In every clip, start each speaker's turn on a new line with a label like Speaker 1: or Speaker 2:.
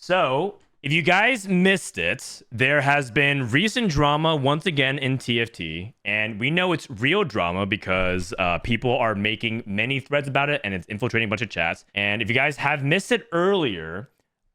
Speaker 1: So, if you guys missed it, there has been recent drama once again in TFT, and we know it's real drama because people are making many threads about it, and it's infiltrating a bunch of chats. And if you guys have missed it earlier,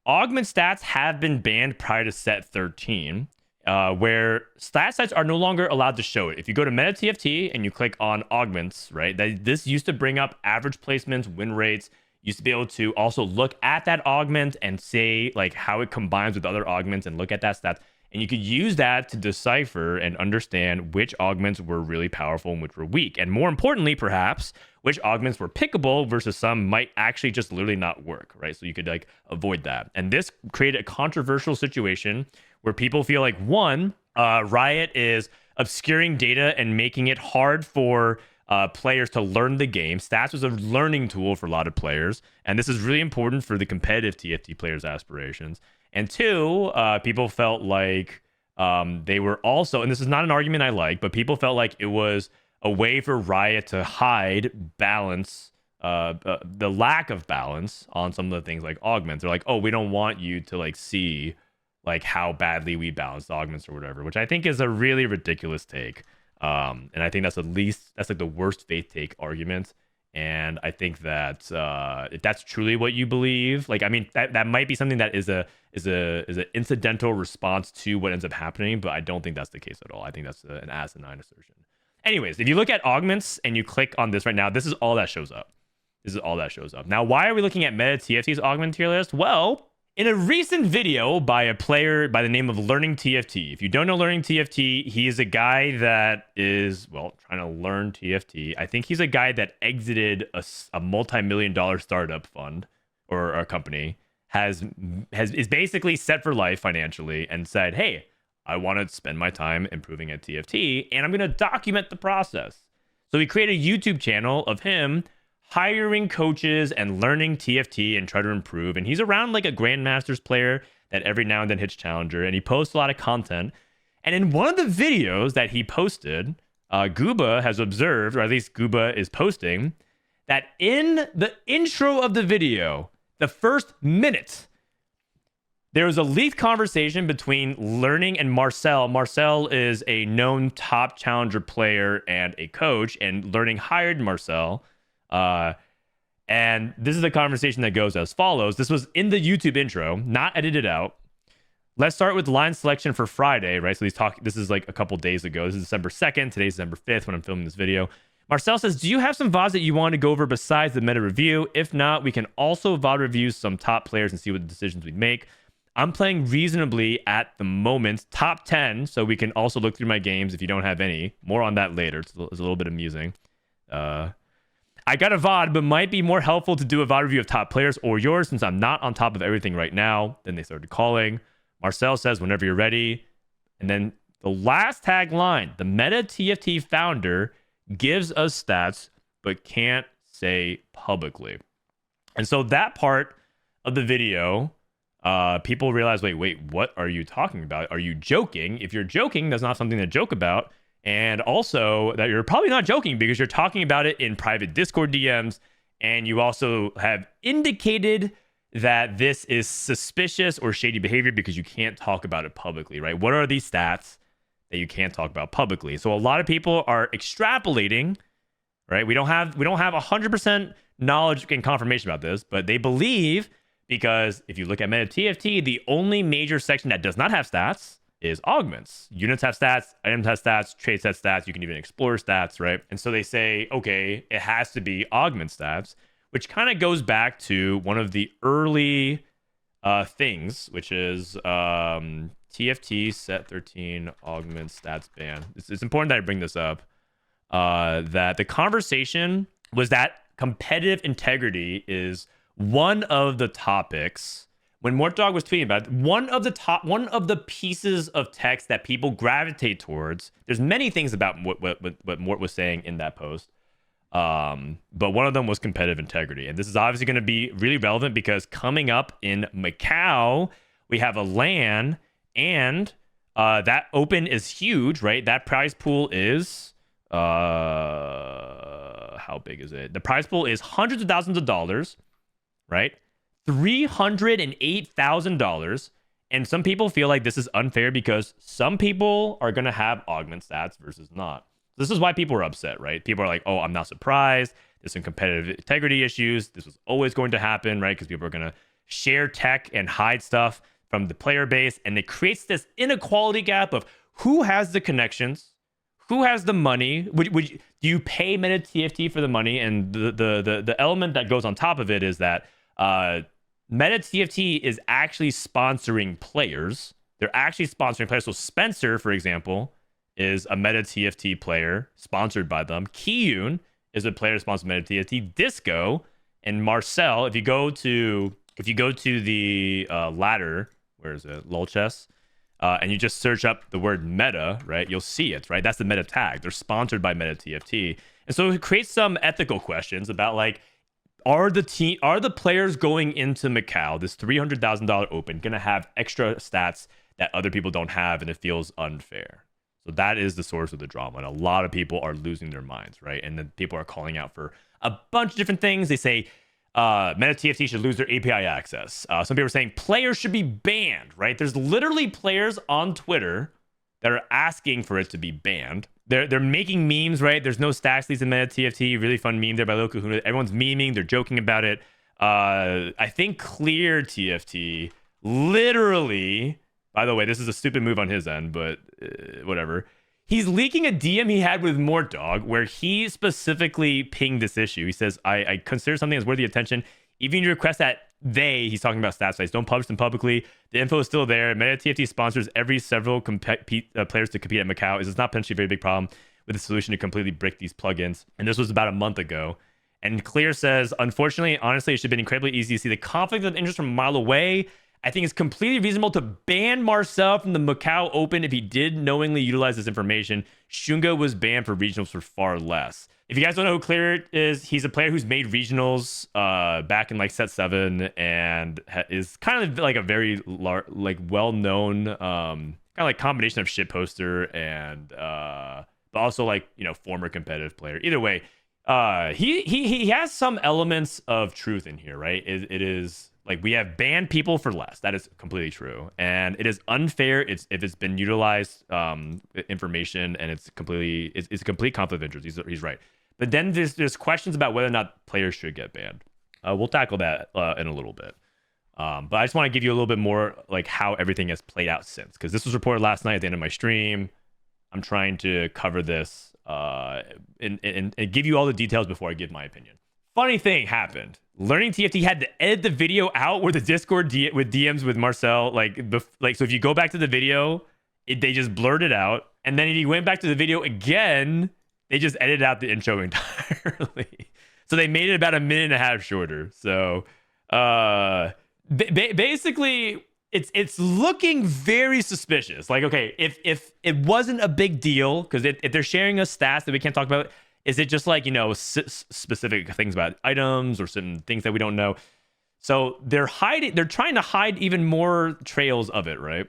Speaker 1: augment stats have been banned prior to set 13, where stat sites are no longer allowed to show it. If you go to MetaTFT and you click on augments, right, this used to bring up average placements, win rates. Used to be able to also look at that augment and say like how it combines with other augments and look at that stats. And you could use that to decipher and understand which augments were really powerful and which were weak. And more importantly, perhaps, which augments were pickable versus some might actually just literally not work, right? So you could like avoid that. And this created a controversial situation where people feel like, one, Riot is obscuring data and making it hard for players to learn the game. Stats was a learning tool for a lot of players, and this is really important for the competitive TFT players' aspirations. And two, people felt like they were also, and this is not an argument I like, but people felt like it was a way for Riot to hide balance, the lack of balance on some of the things like augments. They're like, oh, we don't want you to like see like how badly we balance the augments or whatever, which I think is a really ridiculous take. And I think that's like the worst faith take argument. And I think that if that's truly what you believe, like, I mean, that might be something that is an incidental response to what ends up happening, but I don't think that's the case at all. I think that's an asinine assertion. Anyways, if you look at augments and you click on this right now, this is all that shows up. This is all that shows up. Now, why are we looking at MetaTFT's augment tier list? Well, in a recent video by a player by the name of Learning TFT. If you don't know Learning TFT, he is a guy that is, well, trying to learn TFT. I think he's a guy that exited a multi-million-dollar startup fund or a company, is basically set for life financially and said, hey, I want to spend my time improving at TFT, and I'm going to document the process. So he created a YouTube channel of him hiring coaches and learning TFT and try to improve. And he's around like a Grandmasters player that every now and then hits Challenger, and he posts a lot of content. And in one of the videos that he posted, Gooba has observed, or at least Gooba is posting, that in the intro of the video, the first minute, there was a leaked conversation between Learning and Marcel. Marcel is a known top Challenger player and a coach, and Learning hired Marcel. And this is a conversation that goes as follows. This was in the YouTube intro, not edited out. Let's start with line selection for Friday, right? So he's talking, this is like a couple days ago. This is December 2nd. Today's December 5th when I'm filming this video. Marcel says, do you have some VODs that you want to go over besides the meta review? If not, we can also VOD review some top players and see what decisions we make. I'm playing reasonably at the moment, top 10. So we can also look through my games if you don't have any. More on that later. It's a little bit amusing. I got a VOD, but might be more helpful to do a VOD review of top players or yours since I'm not on top of everything right now. Then they started calling. Marcel says, whenever you're ready. And then the last tagline, the MetaTFT founder gives us stats, but can't say publicly. And so that part of the video, people realize, wait, what are you talking about? Are you joking? If you're joking, that's not something to joke about. And also that you're probably not joking because you're talking about it in private Discord DMs. And you also have indicated that this is suspicious or shady behavior because you can't talk about it publicly, right? What are these stats that you can't talk about publicly? So a lot of people are extrapolating, right? We don't have 100% knowledge and confirmation about this, but they believe because if you look at MetaTFT, the only major section that does not have stats is augments. Units have stats, items have stats, traits have stats, you can even explore stats, right? And so they say, okay, it has to be augment stats, which kind of goes back to one of the early things, which is TFT set 13 augment stats ban. It's important that I bring this up, that the conversation was that competitive integrity is one of the topics. When Mortdog was tweeting about it, one of the pieces of text that people gravitate towards, there's many things about what Mort was saying in that post, but one of them was competitive integrity. And this is obviously going to be really relevant because coming up in Macau, we have a LAN, and that open is huge, right? That prize pool is, how big is it? The prize pool is hundreds of thousands of dollars, right? $308,000. And some people feel like this is unfair because some people are going to have augment stats versus not. This is why people are upset, right? People are like, oh, I'm not surprised. There's some competitive integrity issues. This was always going to happen, right? Because people are going to share tech and hide stuff from the player base. And it creates this inequality gap of who has the connections, who has the money. Do you pay MetaTFT for the money? And the element that goes on top of it is that MetaTFT is actually sponsoring players. They're actually sponsoring players. So Spencer, for example, is a MetaTFT player sponsored by them. Kiyun is a player sponsored by MetaTFT. Disco and Marcel. If you go to the ladder, where is it? LOL chess. And you just search up the word meta, right? You'll see it, right? That's the meta tag. They're sponsored by MetaTFT. And so it creates some ethical questions about like, are the players going into Macau, this $300,000 open, going to have extra stats that other people don't have, and it feels unfair? So that is the source of the drama, and a lot of people are losing their minds, right? And then people are calling out for a bunch of different things. They say MetaTFT should lose their API access. Some people are saying players should be banned, right? There's literally players on Twitter that are asking for it to be banned. They're making memes, right? There's no stacks leads in MetaTFT. Really fun meme there by Lil Kahuna. Everyone's memeing. They're joking about it. I think Clear TFT literally, by the way, this is a stupid move on his end, but whatever. He's leaking a DM he had with Mortdog where he specifically pinged this issue. He says, I consider something as worthy of attention. Even you request that he's talking about stat sites, don't publish them publicly. The info is still there. MetaTFT sponsors several players to compete at Macau. It's not potentially a very big problem with the solution to completely brick these plugins. And this was about a month ago. And Clear says, unfortunately, honestly, it should have been incredibly easy to see the conflict of interest from a mile away. I think it's completely reasonable to ban Marcel from the Macau Open if he did knowingly utilize this information. Shunga was banned for regionals for far less. If you guys don't know who Clear is, he's a player who's made regionals back in like set 7 and is kind of like a very well-known kind of like combination of shit poster and but also like, you know, former competitive player. Either way, he has some elements of truth in here, right? It is like we have banned people for less. That is completely true, and it is unfair. If it's been utilized information and it's a complete conflict of interest. He's right. But then there's questions about whether or not players should get banned. We'll tackle that in a little bit. But I just want to give you a little bit more like how everything has played out since, because this was reported last night at the end of my stream. I'm trying to cover this and give you all the details before I give my opinion. Funny thing happened. Learning TFT had to edit the video out where the Discord with DMs with Marcel. So if you go back to the video, they just blurred it out. And then if you went back to the video again, they just edited out the intro entirely. So they made it about a minute and a half shorter. So basically, it's looking very suspicious. Like, okay, if it wasn't a big deal, because if they're sharing us stats that we can't talk about, is it just like, you know, specific things about items or certain things that we don't know? So they're trying to hide even more trails of it, right?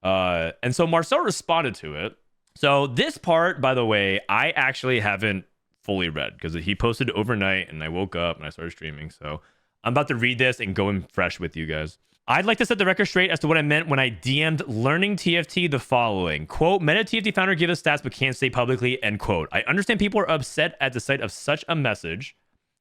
Speaker 1: And so Marcel responded to it. So this part, by the way, I actually haven't fully read because he posted overnight and I woke up and I started streaming. So I'm about to read this and go in fresh with you guys. I'd like to set the record straight as to what I meant when I DM'd Learning TFT the following. Quote, MetaTFT founder give us stats but can't say publicly, end quote. I understand people are upset at the sight of such a message.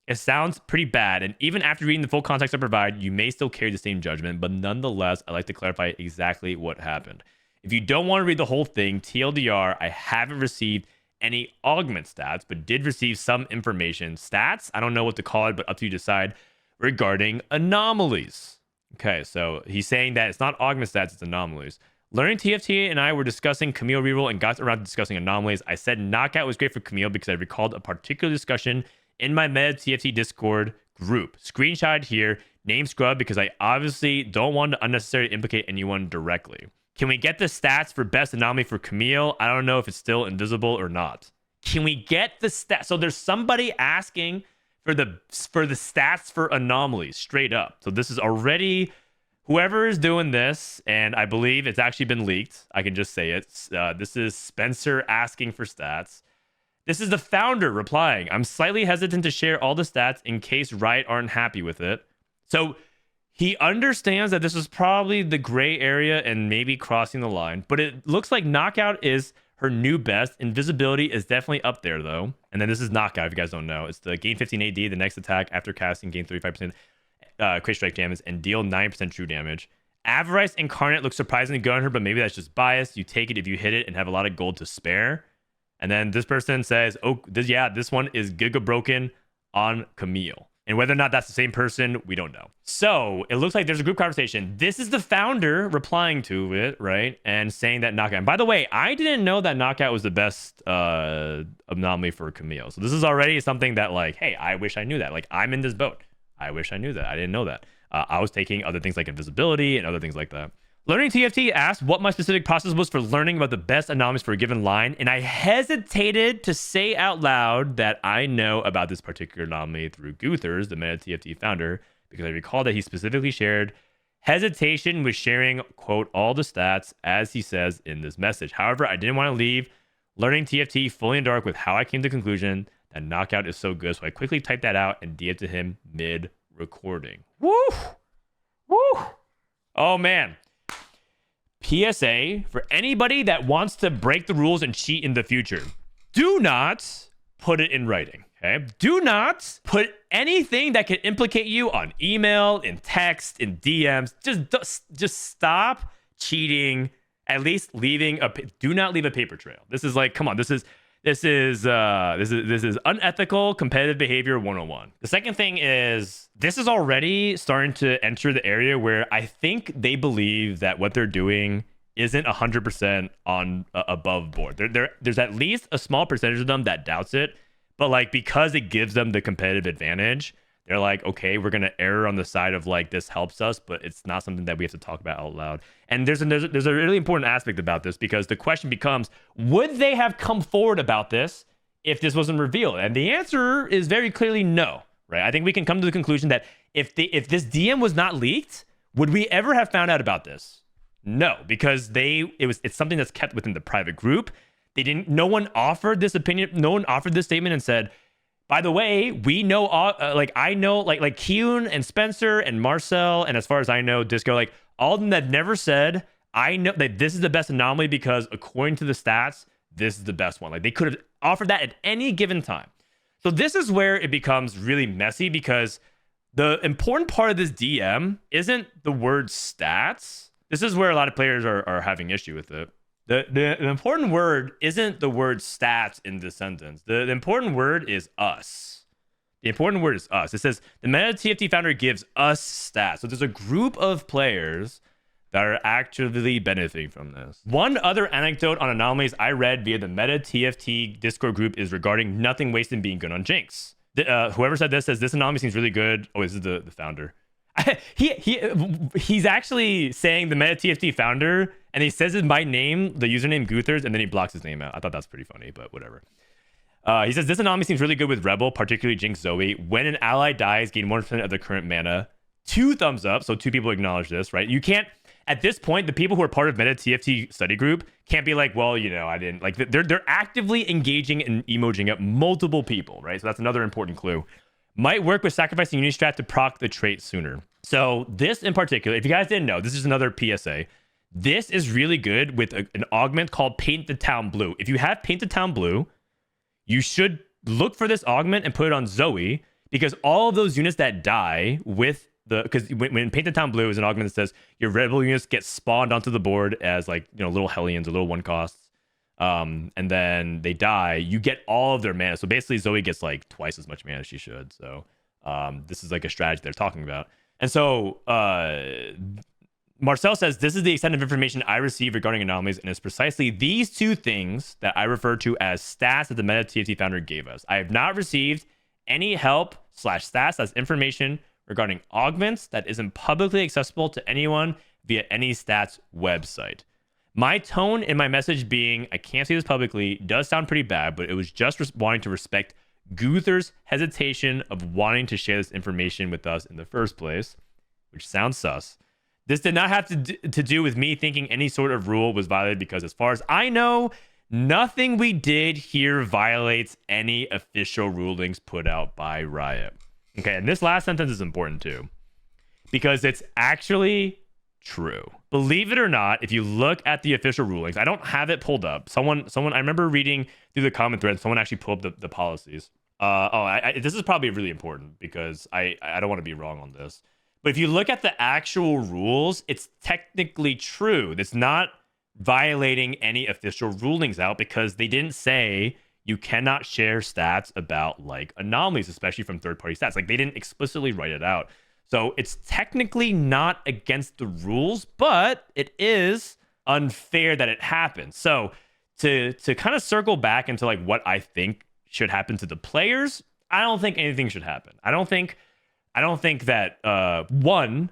Speaker 1: It sounds pretty bad, and even after reading the full context I provide, you may still carry the same judgment, but nonetheless, I'd like to clarify exactly what happened. If you don't want to read the whole thing, TLDR, I haven't received any augment stats, but did receive some information. Stats, I don't know what to call it, but up to you to decide, regarding anomalies. Okay, so he's saying that it's not augment stats, it's anomalies. Learning TFT and I were discussing Camille reroll and got around to discussing anomalies. I said Knockout was great for Camille because I recalled a particular discussion in my MetaTFT Discord group. Screenshot here, name Scrub because I obviously don't want to unnecessarily implicate anyone directly. Can we get the stats for best anomaly for Camille? I don't know if it's still invisible or not. Can we get the stats? So there's somebody asking for the stats for anomalies straight up. So this is already whoever is doing this, and I believe it's actually been leaked. I can just say it. This is Spencer asking for stats. This is the founder replying. I'm slightly hesitant to share all the stats in case Riot aren't happy with it. So He understands that this is probably the gray area and maybe crossing the line, but it looks like Knockout is her new best. Invisibility is definitely up there, though. And then this is Knockout, if you guys don't know. It's the gain 15 AD, the next attack after casting, gain 35% crit strike damage, and deal 9% true damage. Avarice Incarnate looks surprisingly good on her, but maybe that's just bias. You take it if you hit it and have a lot of gold to spare. And then this person says, oh, this one is Giga Broken on Camille. And whether or not that's the same person, we don't know. So it looks like there's a group conversation. This is the founder replying to it, right? And saying that Knockout. And by the way, I didn't know that Knockout was the best anomaly for Camille. So this is already something that like, hey, I wish I knew that. Like, I'm in this boat. I wish I knew that. I didn't know that. I was taking other things like invisibility and other things like that. Learning TFT asked what my specific process was for learning about the best anomalies for a given line, and I hesitated to say out loud that I know about this particular anomaly through Guthers, the MetaTFT founder, because I recall that he specifically shared hesitation with sharing, quote, all the stats as he says in this message. However, I didn't want to leave learning TFT fully in dark with how I came to the conclusion that Knockout is so good, so I quickly typed that out and DM'd to him mid-recording. Woo! Woo! Oh, man. PSA for anybody that wants to break the rules and cheat in the future. Do not put it in writing, okay? Do not put anything that can implicate you on email, in text, in DMs. Just stop cheating. At least leaving do not leave a paper trail. This is like, come on, this is unethical competitive behavior 101. The second thing is this is already starting to enter the area where I think they believe that what they're doing isn't 100% on above board. There's at least a small percentage of them that doubts it, but like because it gives them the competitive advantage, they're like, okay, we're gonna err on the side of like this helps us, but it's not something that we have to talk about out loud. And there's a really important aspect about this because the question becomes, would they have come forward about this if this wasn't revealed? And the answer is very clearly no, right? I think we can come to the conclusion that if this DM was not leaked, would we ever have found out about this? No, because it's something that's kept within the private group. No one offered this opinion. No one offered this statement and said, by the way, we know, I know, like Kyun and Spencer and Marcel, and as far as I know, Disco, like all of them that never said, I know that this is the best anomaly because according to the stats, this is the best one. Like they could have offered that at any given time. So this is where it becomes really messy because the important part of this DM isn't the word stats. This is where a lot of players are having issue with it. The important word isn't the word stats in this sentence. The important word is us. The important word is us. It says the MetaTFT founder gives us stats. So there's a group of players that are actively benefiting from this. One other anecdote on anomalies I read via the MetaTFT Discord group is regarding nothing wasted being good on Jinx. Whoever said this says this anomaly seems really good. Oh, this is the founder. He's actually saying the MetaTFT founder, and he says it by name, the username Guthers, and then he blocks his name out. I thought that's pretty funny, but whatever. He says this anomaly seems really good with Rebel, particularly Jinx Zoe. When an ally dies, gain 1% of the current mana. 2 thumbs up, so 2 people acknowledge this, right? You can't, at this point, the people who are part of MetaTFT study group can't be like, well, I didn't. Like they're actively engaging and emojing up multiple people, right? So that's another important clue. Might work with sacrificing Unistrat to proc the trait sooner. So this in particular, if you guys didn't know, this is another PSA. This is really good with an augment called Paint the Town Blue. If you have Paint the Town Blue, you should look for this augment and put it on Zoe because all of those units that die with because when Paint the Town Blue is an augment that says your rebel units get spawned onto the board as like, little Hellions or little 1 costs. And then they die, you get all of their mana. So basically Zoe gets like twice as much mana as she should. So this is like a strategy they're talking about. And so Marcel says, this is the extent of information I received regarding anomalies, and it's precisely these 2 things that I refer to as stats that the MetaTFT founder gave us. I have not received any help / stats as information regarding augments that isn't publicly accessible to anyone via any stats website. My tone in my message being, I can't say this publicly, does sound pretty bad, but it was just wanting to respect Guthers' hesitation of wanting to share this information with us in the first place, which sounds sus. This did not have to do with me thinking any sort of rule was violated because as far as I know, nothing we did here violates any official rulings put out by Riot. Okay, and this last sentence is important too. because it's actually true. Believe it or not, if you look at the official rulings, I don't have it pulled up. Someone, I remember reading through the comment thread, someone actually pulled up the policies. This is probably really important because I don't want to be wrong on this. But if you look at the actual rules, it's technically true. It's not violating any official rulings out because they didn't say you cannot share stats about like anomalies, especially from third-party stats. Like they didn't explicitly write it out. So it's technically not against the rules, but it is unfair that it happens. So to kind of circle back into like what I think should happen to the players, I don't think anything should happen. I don't think that one,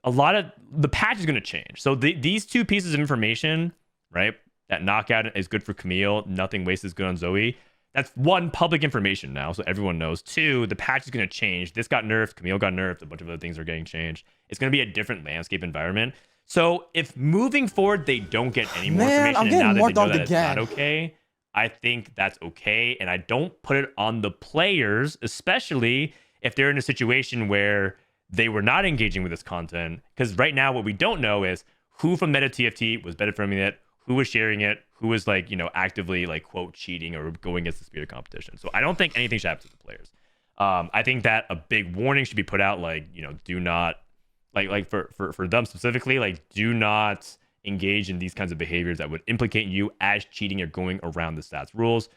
Speaker 1: a lot of the patch is going to change. So these two pieces of information, right? That knockout is good for Camille. Nothing wasted is good on Zoe. That's one, public information now, so everyone knows. Two, the patch is going to change. This got nerfed. Camille got nerfed. A bunch of other things are getting changed. It's going to be a different landscape environment. So if moving forward they don't get any more information, and now that they know that it's not okay, I think that's okay. And I don't put it on the players, especially if they're in a situation where they were not engaging with this content. Because right now what we don't know is who from MetaTFT was benefiting it, who was sharing it, who was like, you know, actively like quote cheating or going against the spirit of competition. So I don't think anything should happen to the players. I think that a big warning should be put out, like, you know, do not like for them specifically, like do not engage in these kinds of behaviors that would implicate you as cheating or going around the stats rules.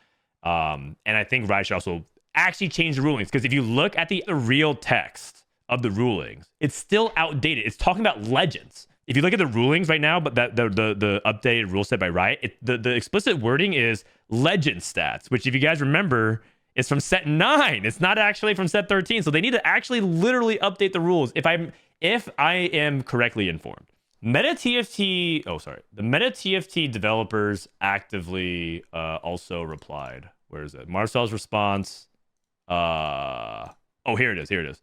Speaker 1: And I think Riot should also actually change the rulings, because if you look at the real text of the rulings, it's still outdated. It's talking about legends. If you look at the rulings right now, but that the updated rule set by Riot, the explicit wording is legend stats, which if you guys remember, is from set 9. It's not actually from set 13. So they need to actually literally update the rules if I am correctly informed. The MetaTFT developers actively also replied. Where is it? Marcel's response. Here it is.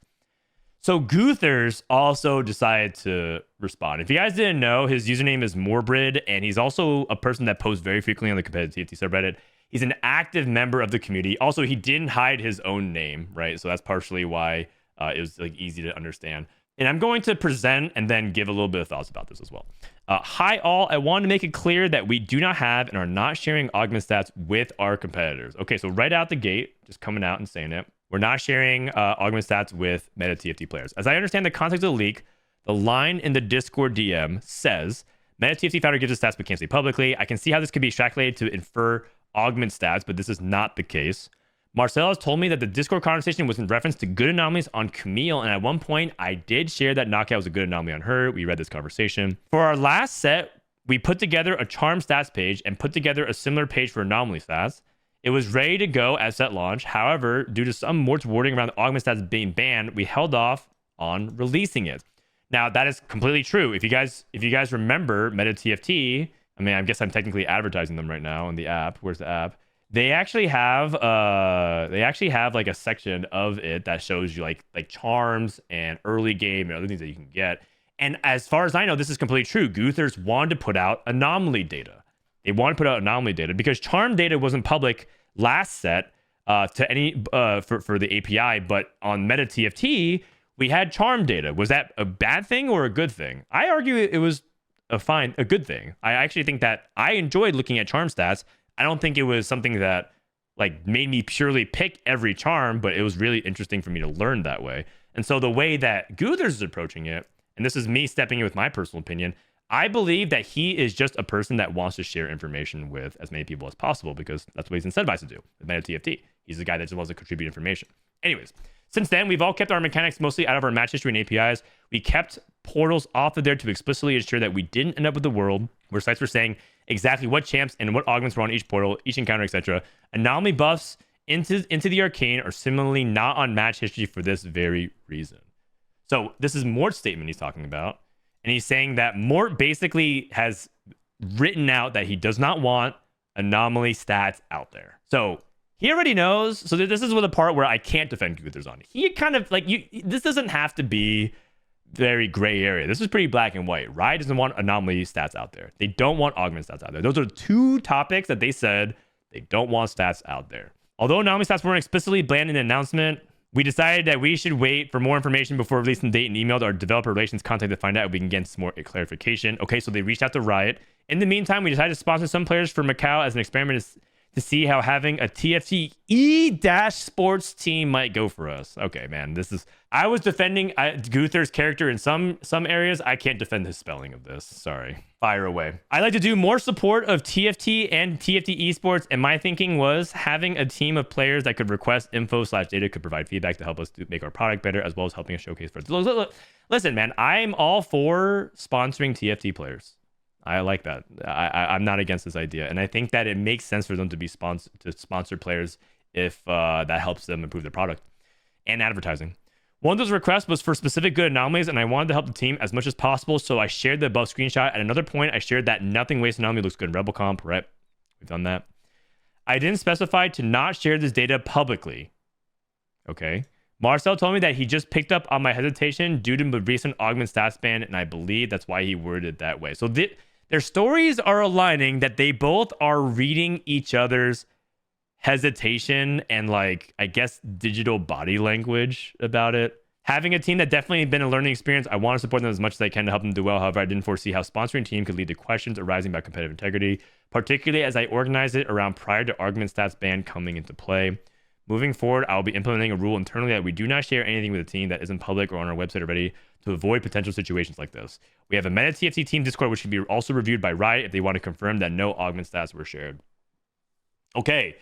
Speaker 1: So Guthers also decided to respond. If you guys didn't know, his username is Morbrid, and he's also a person that posts very frequently on the competitive TFT subreddit. He's an active member of the community. Also, he didn't hide his own name, right? So that's partially why it was like easy to understand. And I'm going to present and then give a little bit of thoughts about this as well. Hi all, I want to make it clear that we do not have and are not sharing augment stats with our competitors. Okay, so right out the gate, just coming out and saying it. We're not sharing augment stats with MetaTFT players. As I understand the context of the leak, the line in the Discord DM says, MetaTFT founder gives us stats but can't say publicly. I can see how this could be extrapolated to infer augment stats, but this is not the case. Marcel has told me that the Discord conversation was in reference to good anomalies on Camille, and at one point, I did share that knockout was a good anomaly on her. We read this conversation. For our last set, we put together a charm stats page and put together a similar page for anomaly stats. It was ready to go at set launch. However, due to some more wording around the augment stats being banned, we held off on releasing it. Now, that is completely true. If you guys remember MetaTFT, I mean, I guess I'm technically advertising them right now in the app. Where's the app? They actually have like a section of it that shows you like charms and early game and other things that you can get. And as far as I know, this is completely true. Guthers wanted to put out anomaly data. They want to put out anomaly data because charm data wasn't public last set to any for the API, but on MetaTFT we had charm data. Was that a bad thing or a good thing? I argue it was a good thing. I actually think that I enjoyed looking at charm stats. I don't think it was something that like made me purely pick every charm, but it was really interesting for me to learn that way. And so the way that Guthers is approaching it, and this is me stepping in with my personal opinion, I believe that he is just a person that wants to share information with as many people as possible because that's what he's incentivized to do with MetaTFT. He's the guy that just wants to contribute information. Anyways, since then, we've all kept our mechanics mostly out of our match history and APIs. We kept portals off of there to explicitly ensure that we didn't end up with a world where sites were saying exactly what champs and what augments were on each portal, each encounter, etc. Anomaly buffs into the arcane are similarly not on match history for this very reason. So this is Mort's statement he's talking about. And he's saying that Mort basically has written out that he does not want anomaly stats out there. So he already knows. So this is the part where I can't defend Guthers on. He kind of like this doesn't have to be very gray area. This is pretty black and white. Riot doesn't want anomaly stats out there. They don't want augment stats out there. Those are two topics that they said they don't want stats out there. Although anomaly stats weren't explicitly banned in the announcement, We decided that we should wait for more information before releasing the date and emailed our developer relations contact to find out if we can get some more clarification. Okay, so they reached out to Riot. In the meantime, we decided to sponsor some players for Macau as an experiment to see how having a TFT Esports team might go for us. Okay, man, this is... I was defending Guther's character in some areas. I can't defend his spelling of this. Sorry. Fire away. I like to do more support of TFT and TFT Esports, and my thinking was having a team of players that could request info/data could provide feedback to help us to make our product better, as well as helping us showcase for us. Look, listen, man, I'm all for sponsoring TFT players. I like that. I'm not against this idea, and I think that it makes sense for them to be sponsor players if that helps them improve their product and advertising. One of those requests was for specific good anomalies, and I wanted to help the team as much as possible, so I shared the above screenshot. At another point, I shared that nothing waste anomaly looks good in Rebel Comp, right? We've done that. I didn't specify to not share this data publicly. Okay. Marcel told me that he just picked up on my hesitation due to the recent augment stats ban, and I believe that's why he worded it that way. So their stories are aligning that they both are reading each other's hesitation and, like, I guess digital body language about it. Having a team that definitely been a learning experience, I want to support them as much as I can to help them do well. However, I didn't foresee how sponsoring a team could lead to questions arising about competitive integrity, particularly as I organized it around prior to augment stats ban coming into play. Moving forward, I'll be implementing a rule internally that we do not share anything with a team that isn't public or on our website already to avoid potential situations like this. We have a MetaTFT team Discord, which can be also reviewed by Riot if they want to confirm that no augment stats were shared. Okay.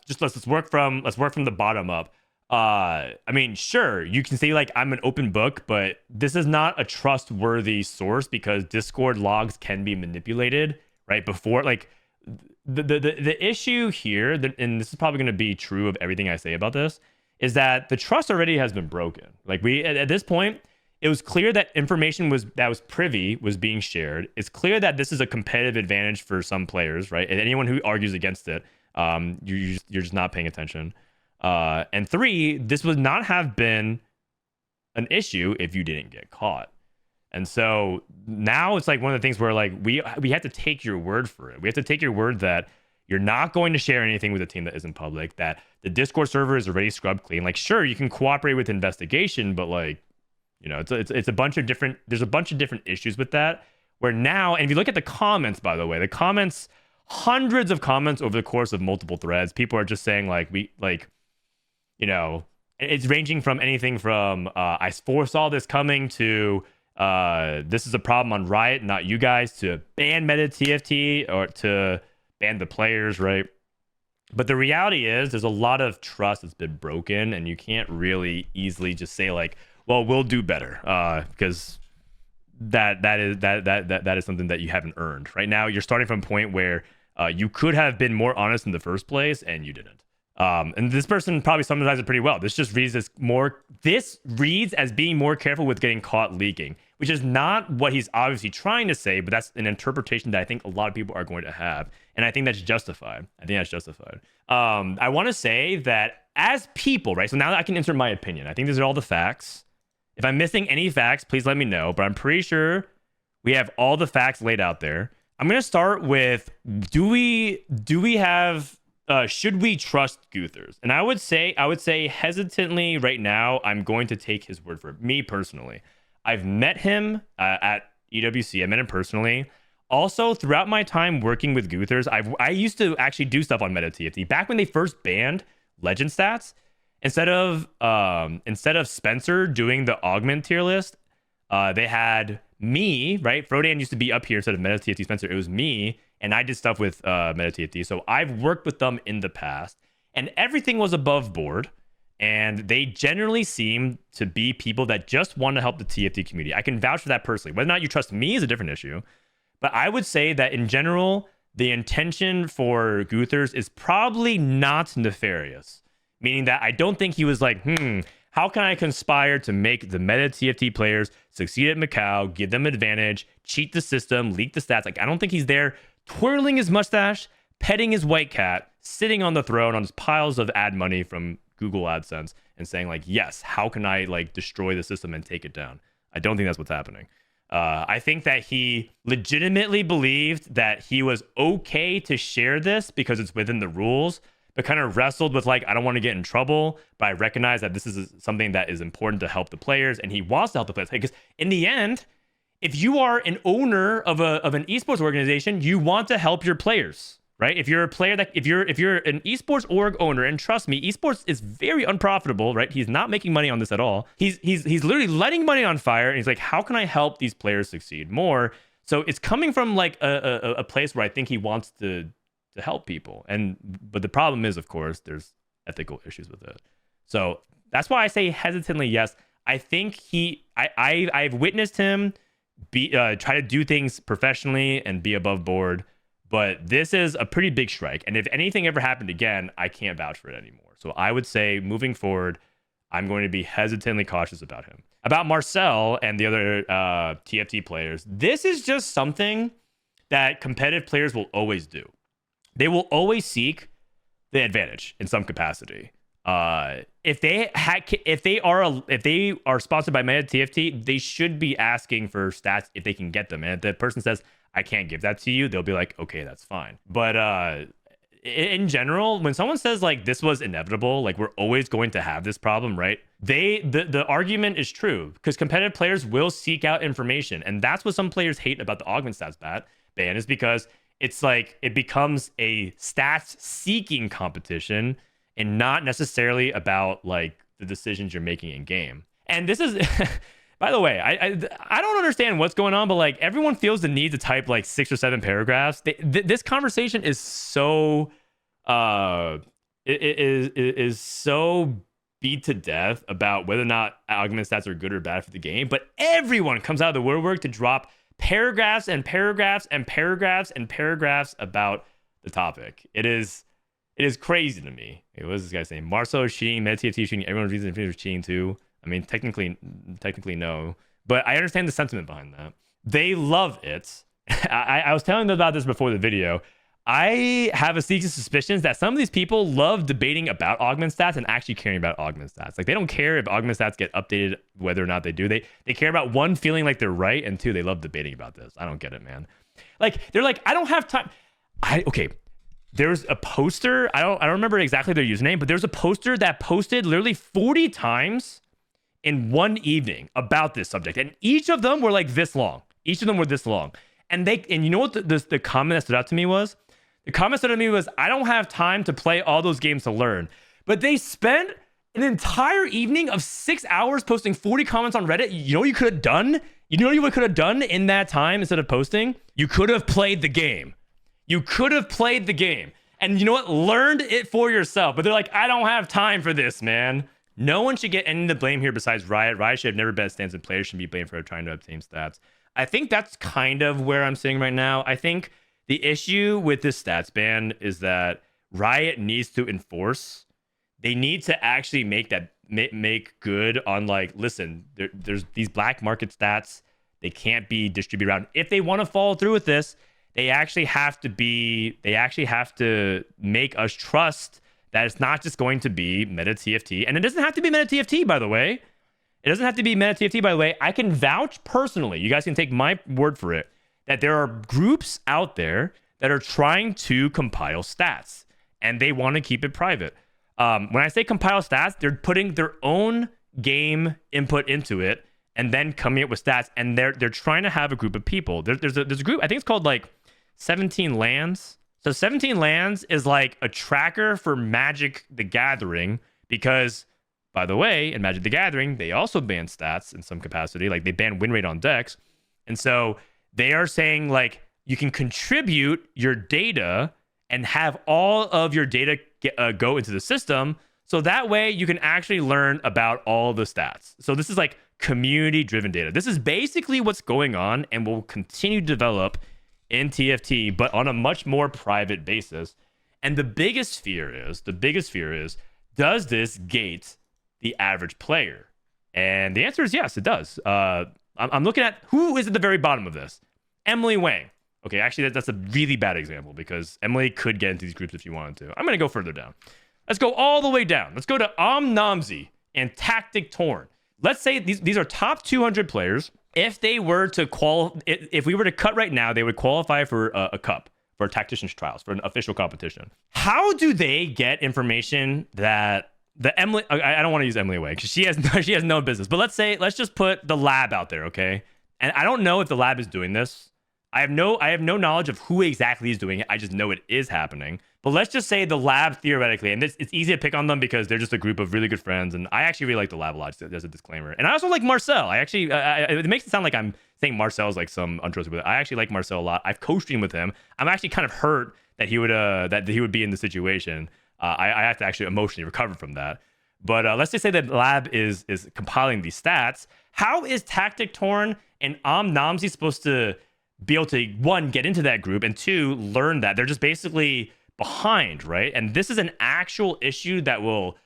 Speaker 1: Just let's work from the bottom up. I mean, sure, you can say, like, I'm an open book, but this is not a trustworthy source because Discord logs can be manipulated, right? Before, like, the issue here, and this is probably going to be true of everything I say about this, is that the trust already has been broken. Like, we at this point, it was clear that information that was privy was being shared. It's clear that this is a competitive advantage for some players, right? And anyone who argues against it, you're just not paying attention. And 3, this would not have been an issue if you didn't get caught. And so now it's like one of the things where, like, we have to take your word for it. We have to take your word that you're not going to share anything with a team that isn't public, that the Discord server is already scrubbed clean. Like, sure, you can cooperate with investigation, but, like, you know, it's a bunch of different, there's a bunch of different issues with that, where now, and if you look at the comments, by the way, the comments, hundreds of comments over the course of multiple threads, people are just saying, like, you know, it's ranging from anything from I foresaw this coming to this is a problem on Riot, not you guys, to ban MetaTFT or to ban the players, right? But the reality is there's a lot of trust that's been broken, and you can't really easily just say, like, well, we'll do better, because that is something that you haven't earned. Right now, you're starting from a point where you could have been more honest in the first place, and you didn't. And this person probably summarized it pretty well. This just reads as as being more careful with getting caught leaking, which is not what he's obviously trying to say, but that's an interpretation that I think a lot of people are going to have. And I think that's justified. I want to say that as people, right? So now I can insert my opinion. I think these are all the facts. If I'm missing any facts, please let me know. But I'm pretty sure we have all the facts laid out there. I'm going to start with, do we have... should we trust Guthers? And I would say hesitantly right now, I'm going to take his word for it. Me personally, I've met him at EWC. I met him personally. Also, throughout my time working with Guthers, I used to actually do stuff on MetaTFT back when they first banned Legend Stats. Instead of Spencer doing the augment tier list, they had me, right? Frodan used to be up here instead of MetaTFT Spencer. It was me. And I did stuff with MetaTFT. So I've worked with them in the past, and everything was above board. And they generally seem to be people that just want to help the TFT community. I can vouch for that personally. Whether or not you trust me is a different issue. But I would say that in general, the intention for Guthers is probably not nefarious. Meaning that I don't think he was like, how can I conspire to make the MetaTFT players succeed at Macau, give them advantage, cheat the system, leak the stats? Like, I don't think he's there twirling his mustache, petting his white cat, sitting on the throne on his piles of ad money from Google AdSense and saying, like, yes, how can I, like, destroy the system and take it down? I don't think that's what's happening. I think that he legitimately believed that he was okay to share this because it's within the rules, but kind of wrestled with like, I don't want to get in trouble, but I recognize that this is something that is important to help the players, and he wants to help the players. Because in the end, if you are an owner of an esports organization, you want to help your players, right? If you're a player if you're an esports org owner, and trust me, esports is very unprofitable, right? He's not making money on this at all. He's literally lighting money on fire, and he's like, how can I help these players succeed more? So it's coming from like a place where I think he wants to help people. But the problem is, of course, there's ethical issues with it. So that's why I say hesitantly yes. I think I've witnessed him try to do things professionally and be above board, but this is a pretty big strike. And if anything ever happened again, I can't vouch for it anymore. So I would say moving forward, I'm going to be hesitantly cautious about him. About Marcel and the other TFT players, this is just something that competitive players will always do. They will always seek the advantage in some capacity. If they are sponsored by MetaTFT, they should be asking for stats if they can get them. And if the person says, I can't give that to you, they'll be like, okay, that's fine. But in general, when someone says like this was inevitable, like we're always going to have this problem, right? The argument is true, because competitive players will seek out information. And that's what some players hate about the augment stats ban, is because it's like it becomes a stats seeking competition and not necessarily about like the decisions you're making in game. And this is, by the way, I don't understand what's going on, but like everyone feels the need to type like 6 or 7 paragraphs. This conversation is so, is so beat to death about whether or not augment stats are good or bad for the game. But everyone comes out of the woodwork to drop paragraphs and paragraphs and paragraphs and paragraphs about the topic. It is crazy to me. What is this guy saying? Marcel is cheating, MetaTFT is cheating, everyone's reason is cheating too. I mean, technically no. But I understand the sentiment behind that. They love it. I was telling them about this before the video. I have a sneaky suspicion that some of these people love debating about augment stats and actually caring about augment stats. Like, they don't care if augment stats get updated, whether or not they do. They care about, one, feeling like they're right, and two, they love debating about this. I don't get it, man. Like, they're like, I don't have time. Okay. There's a poster. I don't remember exactly their username, but there's a poster that posted literally 40 times in one evening about this subject, and each of them were like this long. Each of them were this long, and you know what the comment that stood out to me was? The comment stood out to me was, I don't have time to play all those games to learn. But they spent an entire evening of 6 hours posting 40 comments on Reddit. You know what you could have done? You know what you could have done in that time instead of posting? You could have played the game. You could have played the game. And you know what? Learned it for yourself. But they're like, I don't have time for this, man. No one should get any of the blame here besides Riot. Riot should have never been a stance, and players should be blamed for trying to obtain stats. I think that's kind of where I'm sitting right now. I think the issue with this stats ban is that Riot needs to enforce. They need to actually make good on, like, listen, there's these black market stats. They can't be distributed around. If they want to follow through with this, they actually have to make us trust that it's not just going to be MetaTFT. And it doesn't have to be MetaTFT, by the way. It doesn't have to be MetaTFT, by the way. I can vouch personally, you guys can take my word for it, that there are groups out there that are trying to compile stats, and they want to keep it private. When I say compile stats, they're putting their own game input into it and then coming up with stats, and they're trying to have a group of people. There's a group, I think it's called like 17 Lands. So 17 Lands is like a tracker for Magic the Gathering, because, by the way, in Magic the Gathering, they also ban stats in some capacity. Like, they ban win rate on decks. And so they are saying, like, you can contribute your data and have all of your data go into the system. So that way you can actually learn about all the stats. So this is like community-driven data. This is basically what's going on and will continue to develop in TFT, but on a much more private basis. And the biggest fear is, does this gate the average player? And the answer is yes, it does. I'm looking at who is at the very bottom of this. Emily Wang. Okay, actually, that's a really bad example, because Emily could get into these groups if she wanted to. I'm going to go further down. Let's go all the way down. Let's go to Namzi and Tactic Torn. Let's say these are top 200 players. If they were to if we were to cut right now, they would qualify for a cup. for tactician's trials, for an official competition. How do they get information that the Emily, I don't want to use Emily away because she has no business, but let's just put the lab out there, okay? And I don't know if the lab is doing this. I have no knowledge of who exactly is doing it. I just know it is happening. But let's just say the lab theoretically, and it's easy to pick on them because they're just a group of really good friends, and I actually really like the lab a lot, just as a disclaimer. And I also like Marcel. I actually, it makes it sound like I'm saying Marcel is like some untrustworthy. I actually like Marcel a lot. I've co-streamed with him. I'm actually kind of hurt that he would be in the situation. I have to actually emotionally recover from that. But let's just say that lab is compiling these stats. How is Tactic Torn and Namzi supposed to be able to, one, get into that group, and two, learn that? They're just basically behind, right? And this is an actual issue that will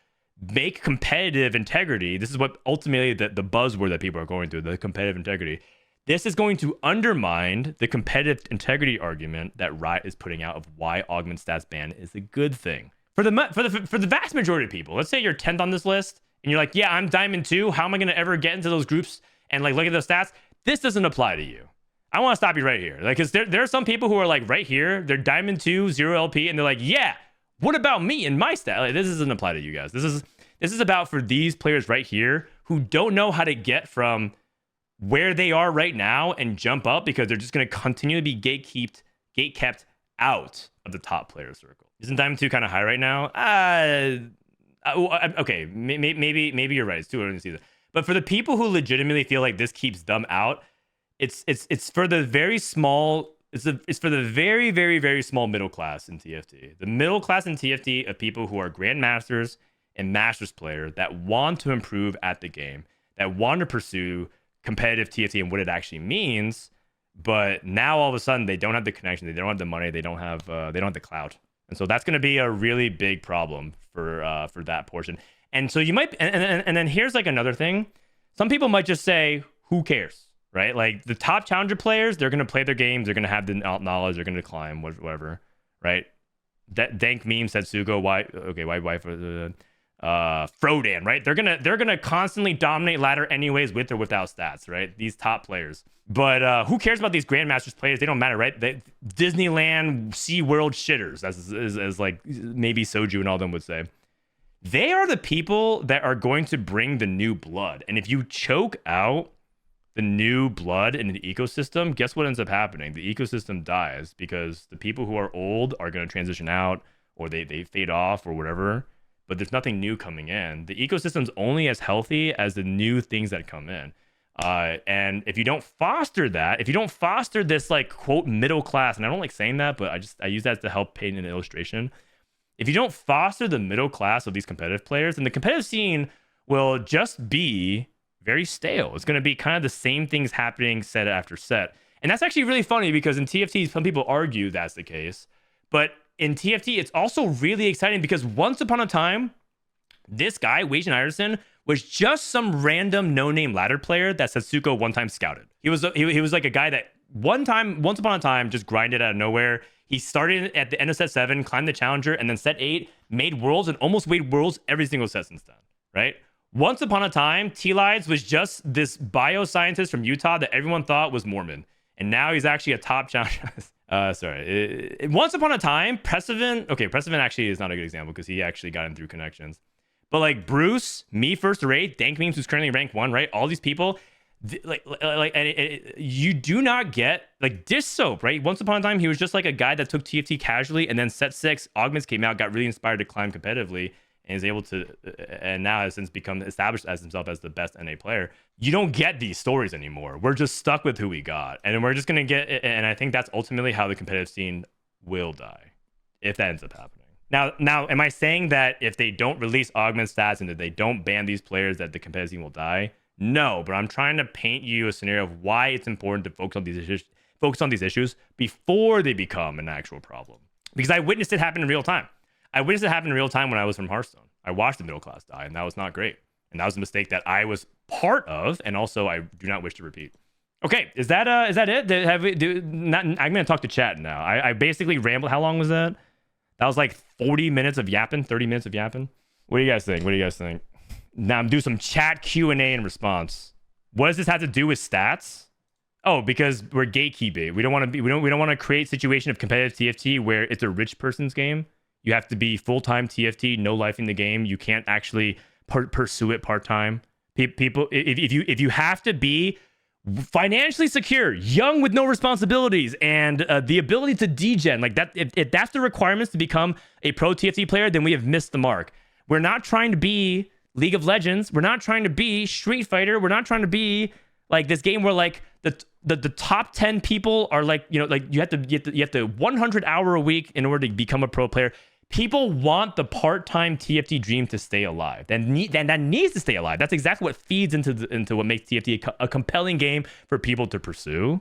Speaker 1: make competitive integrity. This is what ultimately the buzzword that people are going through, the competitive integrity. This is going to undermine the competitive integrity argument that Riot is putting out of why augment stats ban is a good thing. For the vast majority of people, let's say you're 10th on this list and you're like, yeah, I'm Diamond 2. How am I going to ever get into those groups and like look at those stats? This doesn't apply to you. I want to stop you right here. Like, because there are some people who are like right here, they're Diamond 2, 0 LP, and they're like, yeah, what about me and my stat? Like, this doesn't apply to you guys. This is about for these players right here who don't know how to get from where they are right now and jump up because they're just going to continue to be gate-kept out of the top player circle. Isn't Diamond 2 kind of high right now? Okay, maybe you're right. It's too early in the season. But for the people who legitimately feel like this keeps them out, it's for the very small. It's for the very, very, very small middle class in TFT. The middle class in TFT of people who are grandmasters and masters players that want to improve at the game, that want to pursue competitive TFT and what it actually means. But now all of a sudden they don't have the connection, they don't have the money, they don't have the clout, and so that's going to be a really big problem for that portion. And so you might, and then here's like another thing. Some people might just say, "Who cares?" Right? Like the top challenger players, they're going to play their games, they're going to have the knowledge, they're going to climb, whatever, right? That dank meme said Sugo, why for Frodan, right? They're gonna constantly dominate ladder anyways, with or without stats, right? These top players. But who cares about these grandmasters players? They don't matter, right? Disneyland, SeaWorld shitters, as like maybe Soju and all them would say. They are the people that are going to bring the new blood. And if you choke out the new blood in the ecosystem, guess what ends up happening? The ecosystem dies because the people who are old are going to transition out, or they fade off or whatever, but there's nothing new coming in. The ecosystem's only as healthy as the new things that come in. And if you don't foster that, if you don't foster this like quote middle class, and I don't like saying that, but I use that to help paint an illustration. If you don't foster the middle class of these competitive players, then the competitive scene will just be very stale. It's going to be kind of the same things happening set after set. And that's actually really funny because in TFT, some people argue that's the case. But in TFT, it's also really exciting because once upon a time, this guy, Wajan Iverson, was just some random no-name ladder player that Setsuko one time scouted. He was like a guy that once upon a time, just grinded out of nowhere. He started at the end of set 7, climbed the challenger, and then set 8, made worlds, and almost made worlds every single set since then, right? Once upon a time, T-Lides was just this bioscientist from Utah that everyone thought was Mormon. And now he's actually a top challenger. Once upon a time, Pressivant actually is not a good example because he actually got in through connections. But like Bruce, me first rate, Dank Memes, who's currently ranked 1, right? All these people, you do not get like Dish Soap, right? Once upon a time, he was just like a guy that took TFT casually, and then set 6, Augments came out, got really inspired to climb competitively, and is able to, and now has since become established as himself as the best NA player. You don't get these stories anymore. We're just stuck with who we got, and we're just gonna get. And I think that's ultimately how the competitive scene will die, if that ends up happening. Now, am I saying that if they don't release augment stats and that they don't ban these players, that the competitive scene will die? No, but I'm trying to paint you a scenario of why it's important to focus on these issues before they become an actual problem. Because I witnessed it happen in real time. I witnessed it happen in real time when I was from Hearthstone. I watched the middle class die, and that was not great. And that was a mistake that I was part of, and also I do not wish to repeat. Okay, is that it? I'm gonna talk to chat now. I basically rambled. How long was that? That was like 40 minutes of yapping, 30 minutes of yapping. What do you guys think? Now I'm doing some chat Q&A in response. What does this have to do with stats? Oh, because we're gatekeeping. We don't want to be. We don't want to create a situation of competitive TFT where it's a rich person's game. You have to be full-time TFT, no life in the game. You can't actually pursue it part-time. People, if you have to be financially secure, young with no responsibilities, and the ability to degen like that, if that's the requirements to become a pro TFT player, then we have missed the mark. We're not trying to be League of Legends. We're not trying to be Street Fighter. We're not trying to be like this game where like the top 10 people are like, you know, like you have to 100 hour a week in order to become a pro player. People want the part-time TFT dream to stay alive. That needs to stay alive. That's exactly what feeds into what makes TFT a compelling game for people to pursue.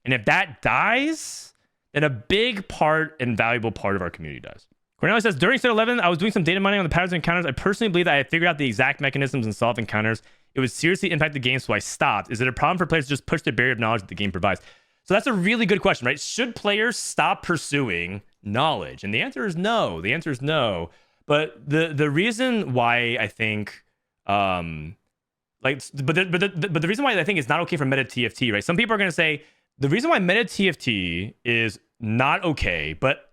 Speaker 1: And if that dies, then a big part and valuable part of our community dies. Cornelius says, during set 11, I was doing some data mining on the patterns of encounters. I personally believe that I had figured out the exact mechanisms and solve encounters. It would seriously impact the game, so I stopped. Is it a problem for players to just push the barrier of knowledge that the game provides? So that's a really good question, right? Should players stop pursuing knowledge? And the answer is no. The answer is no. But the reason why I think the reason why I think it's not okay for MetaTFT, right? Some people are going to say the reason why MetaTFT is not okay, but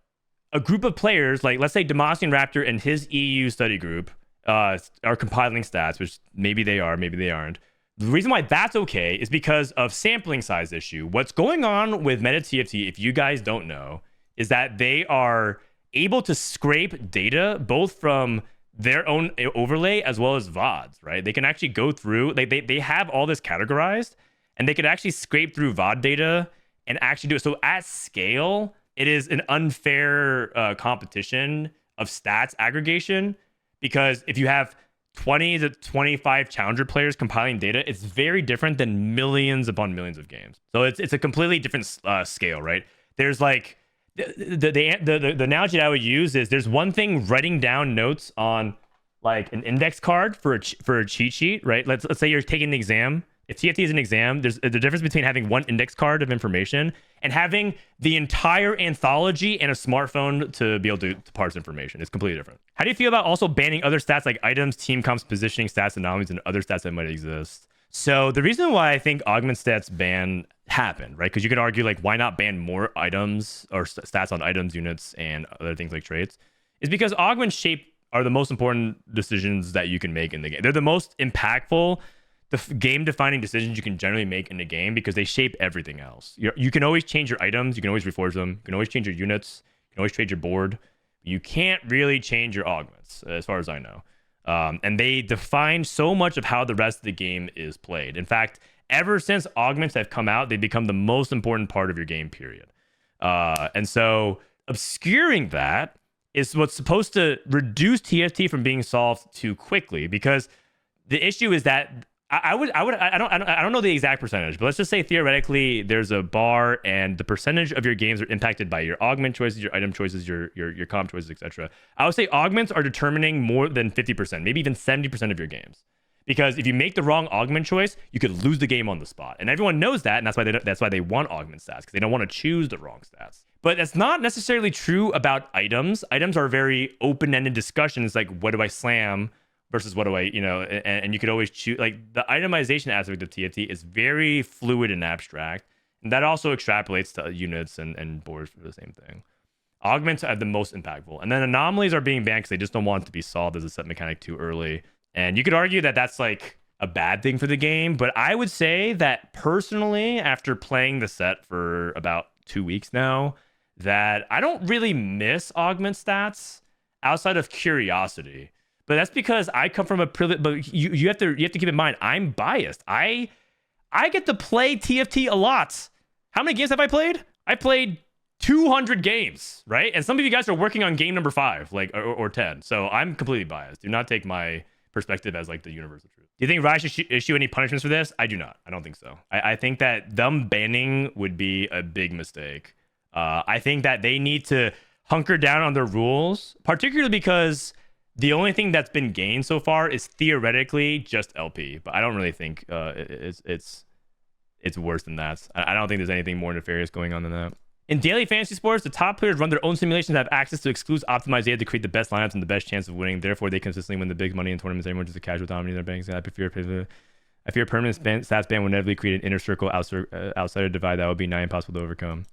Speaker 1: a group of players, like let's say Demosian Raptor and his EU study group are compiling stats, which maybe they are, maybe they aren't. The reason why that's okay is because of sampling size issue. What's going on with MetaTFT, if you guys don't know, is that they are able to scrape data both from their own overlay as well as VODs, right? They can actually go through, they have all this categorized, and they could actually scrape through VOD data and actually do it. So at scale, it is an unfair competition of stats aggregation, because if you have 20 to 25 challenger players compiling data, it's very different than millions upon millions of games. So it's a completely different scale, right? There's like the analogy that I would use is there's one thing writing down notes on like an index card for a cheat sheet, right? Let's say you're taking the exam. If TFT is an exam, there's the difference between having one index card of information and having the entire anthology and a smartphone to be able to parse information. It's completely different. How do you feel about also banning other stats like items, team comps, positioning stats, anomalies, and other stats that might exist? So the reason why I think augment stats ban happened, right? Because you could argue like, why not ban more items or stats on items, units, and other things like traits, is because augment shape are the most important decisions that you can make in the game. They're the most impactful game-defining decisions you can generally make in the game because they shape everything else. You can always change your items. You can always reforge them. You can always change your units. You can always trade your board. You can't really change your augments, as far as I know. And they define so much of how the rest of the game is played. In fact, ever since augments have come out, they become the most important part of your game, period. And so obscuring that is what's supposed to reduce TFT from being solved too quickly, because the issue is that I don't know the exact percentage, but let's just say theoretically there's a bar and the percentage of your games are impacted by your augment choices, your item choices, your comp choices, etc. I would say augments are determining more than 50%, maybe even 70% of your games. Because if you make the wrong augment choice, you could lose the game on the spot. And everyone knows that, and that's why they want augment stats, because they don't want to choose the wrong stats. But that's not necessarily true about items. Items are very open-ended discussions, like what do I slam versus what do I, and you could always choose. Like the itemization aspect of TFT is very fluid and abstract. And that also extrapolates to units and boards for the same thing. Augments are the most impactful. And then anomalies are being banned because they just don't want it to be solved as a set mechanic too early. And you could argue that that's like a bad thing for the game. But I would say that personally, after playing the set for about 2 weeks now, that I don't really miss augment stats outside of curiosity. But that's because I come from a privilege. But you have to keep in mind, I'm biased. I get to play TFT a lot. How many games have I played? I played 200 games, right? And some of you guys are working on game number 5, like or 10. So I'm completely biased. Do not take my perspective as like the universal truth. Do you think Riot should issue any punishments for this? I do not. I don't think so. I think that them banning would be a big mistake. I think that they need to hunker down on their rules, particularly because the only thing that's been gained so far is theoretically just LP. But I don't really think it's worse than that. I don't think there's anything more nefarious going on than that. In daily fantasy sports, the top players run their own simulations and have access to exclusive optimized data to create the best lineups and the best chance of winning. Therefore, they consistently win the big money in tournaments. Everyone just a casual dominating their banks. I prefer I fear permanent stats ban would inevitably create an inner circle outsider divide that would be nigh impossible to overcome.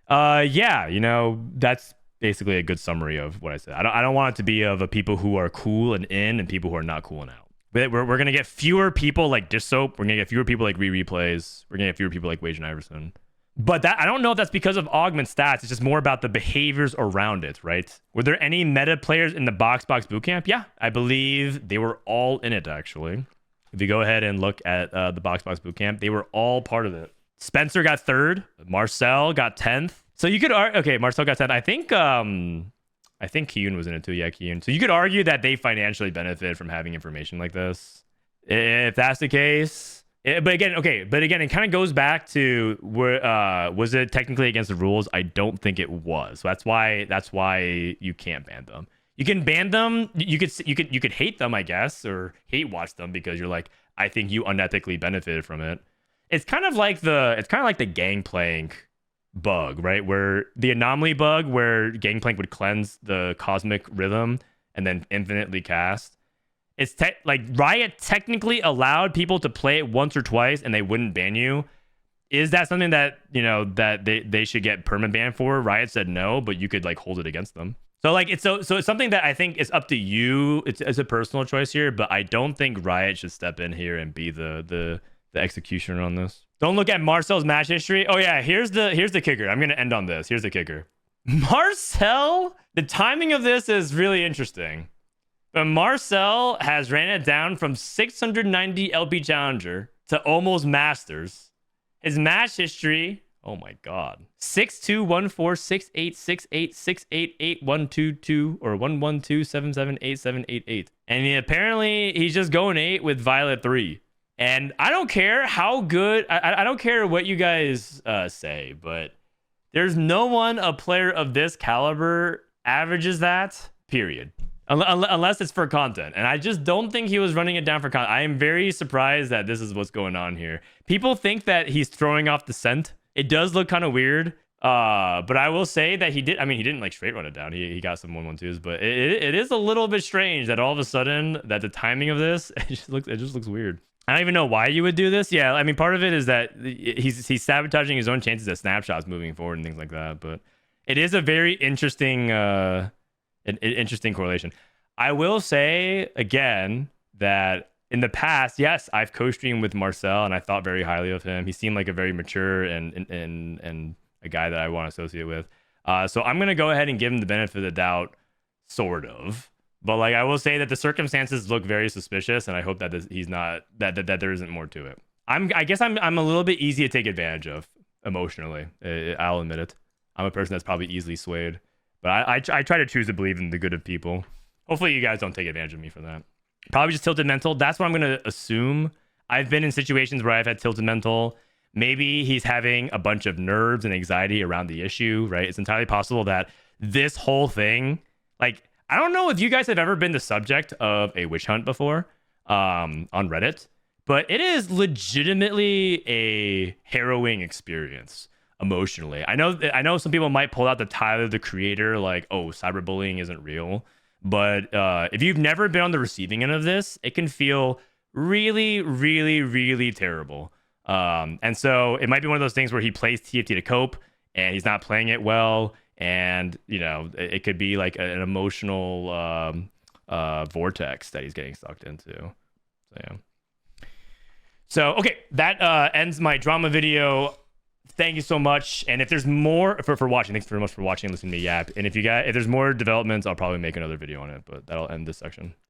Speaker 1: Yeah, you know, that's basically a good summary of what I said. I don't want it to be of a people who are cool and in and people who are not cool and out. We're gonna get fewer people like Dish Soap. We're gonna get fewer people like Replays. We're gonna get fewer people like Wage and Iverson. But that I don't know if that's because of augment stats. It's just more about the behaviors around it, right? Were there any meta players in the Box Bootcamp? Yeah, I believe they were all in it, actually. If you go ahead and look at the Box Bootcamp, they were all part of it. Spencer got 3rd. Marcel got 10th. So you could okay, Marcel got 10th. I think Kiyun was in it too. Yeah, Kiyun. So you could argue that they financially benefit from having information like this. If that's the case. But again, it kind of goes back to where was it technically against the rules? I don't think it was. So that's why you can't ban them. You can ban them. You could hate them, I guess, or hate watch them because you're like, I think you unethically benefited from it. It's kind of like the Gangplank bug, right? Where the anomaly bug where Gangplank would cleanse the cosmic rhythm and then infinitely cast. It's like Riot technically allowed people to play it once or twice and they wouldn't ban you. Is that something that, you know, that they should get perma ban for? Riot said no, but you could like hold it against them. So like it's something that I think is up to you. It's a personal choice here, but I don't think Riot should step in here and be the executioner on this. Don't look at Marcel's match history. Oh yeah, here's the kicker. I'm gonna end on this. Here's the kicker. Marcel, the timing of this is really interesting. But Marcel has ran it down from 690 LP Challenger to almost Masters. His match history, oh my god. 62146868688122 or 112778788. And apparently he's just going 8 with Violet 3. And I don't care how good, I don't care what you guys say, but there's no one, a player of this caliber, averages that, period. Unless it's for content. And I just don't think he was running it down for content. I am very surprised that this is what's going on here. People think that he's throwing off the scent. It does look kind of weird. But I will say that he didn't like straight run it down. He got some 112s, but it is a little bit strange that all of a sudden that the timing of this, it just looks weird. I don't even know why you would do this. Yeah, I mean, part of it is that he's sabotaging his own chances at snapshots moving forward and things like that. But it is a very interesting interesting correlation. I will say again that in the past, yes, I've co-streamed with Marcel and I thought very highly of him. He seemed like a very mature and a guy that I want to associate with. So I'm gonna go ahead and give him the benefit of the doubt, sort of. But like I will say that the circumstances look very suspicious, and I hope that he's not that there isn't more to it. I guess I'm a little bit easy to take advantage of emotionally. I'll admit it. I'm a person that's probably easily swayed, but I try to choose to believe in the good of people. Hopefully you guys don't take advantage of me for that. Probably just tilted mental. That's what I'm gonna assume. I've been in situations where I've had tilted mental. Maybe he's having a bunch of nerves and anxiety around the issue, right? It's entirely possible that this whole thing, like. I don't know if you guys have ever been the subject of a witch hunt before on Reddit, but it is legitimately a harrowing experience emotionally. I know some people might pull out the Tyler, the Creator, like, oh, cyberbullying isn't real. But if you've never been on the receiving end of this, it can feel really, really, really terrible. And so it might be one of those things where he plays TFT to cope and he's not playing it well. And, you know, it could be like an emotional vortex that he's getting sucked into. So, yeah. So, okay, that ends my drama video. Thank you so much. And if there's more for watching, thanks very much for watching and listening to me yap. And if there's more developments, I'll probably make another video on it, but that'll end this section.